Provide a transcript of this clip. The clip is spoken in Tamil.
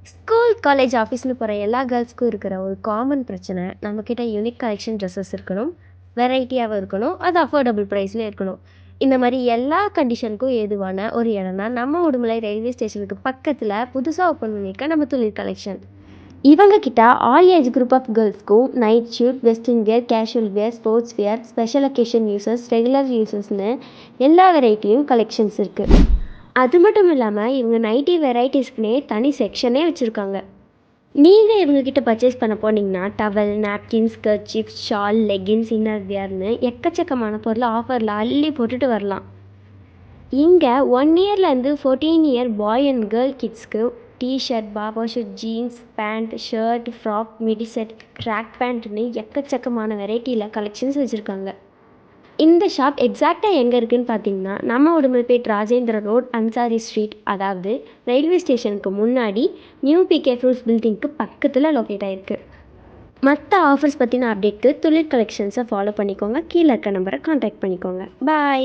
ஸ்கூல், காலேஜ், ஆஃபீஸ்னு போகிற எல்லா கேர்ள்ஸ்க்கும் இருக்கிற ஒரு காமன் பிரச்சனை, நம்மக்கிட்ட யூனிக் கலெக்ஷன் ட்ரெஸ்ஸஸ் இருக்கணும், வெரைட்டியாகவும் இருக்கணும், அது அஃபோர்டபுள் ப்ரைஸ்லேயும் இருக்கணும். இந்த மாதிரி எல்லா கண்டிஷனுக்கும் ஏதுவான ஒரு இடம் தான் நம்ம உடுமலை ரயில்வே ஸ்டேஷனுக்கு பக்கத்தில் புதுசாக ஓப்பன் பண்ணியிருக்க நம்ம துளிர் கலெக்ஷன். இவங்க கிட்ட ஆல் ஏஜ் குரூப் ஆஃப் கேர்ள்ஸ்க்கும் night suit, western wear, casual wear, sports wear, special occasion users, regular யூசர்ஸ்னு எல்லா வெரைட்டியும் கலெக்ஷன்ஸ் இருக்குது. அது மட்டும் இல்லாமல் இவங்க நைட்டி வெரைட்டிஸ்க்குனே தனி செக்ஷனே வச்சுருக்காங்க. நீங்கள் இவங்கக்கிட்ட பர்ச்சேஸ் பண்ண போனீங்கன்னா towel, napkins, kerchief, shawl, leggings, inner வியர்னு எக்கச்சக்கமான பொருள் ஆஃபரில் அள்ளி போட்டுட்டு வரலாம். இங்கே 1 இயர்லேருந்து 14 இயர் பாய் அண்ட் கேர்ள் கிட்ஸ்க்கு t-shirt, baba suit, jeans, pant, shirt, frock, midi set, track பேண்ட்னு எக்கச்சக்கமான வெரைட்டியில் கலெக்ஷன்ஸ் வச்சுருக்காங்க. இந்த ஷாப் எக்ஸாக்டாக எங்கே இருக்குதுன்னு பார்த்தீங்கன்னா, நம்ம உடுமலைப்பேட் ராஜேந்திர ரோட், அன்சாரி ஸ்ட்ரீட், அதாவது ரயில்வே ஸ்டேஷனுக்கு முன்னாடி நியூ பிகே ஃப்ரூட்ஸ் பில்டிங்க்கு பக்கத்தில் லொக்கேட் ஆகிருக்கு. மற்ற ஆஃபர்ஸ் பற்றின அப்டேட்க்கு துளிர் கலெக்ஷன்ஸை ஃபாலோ பண்ணிக்கோங்க. கீழே இருக்க நம்பரை கான்டாக்ட் பண்ணிக்கோங்க. பாய்.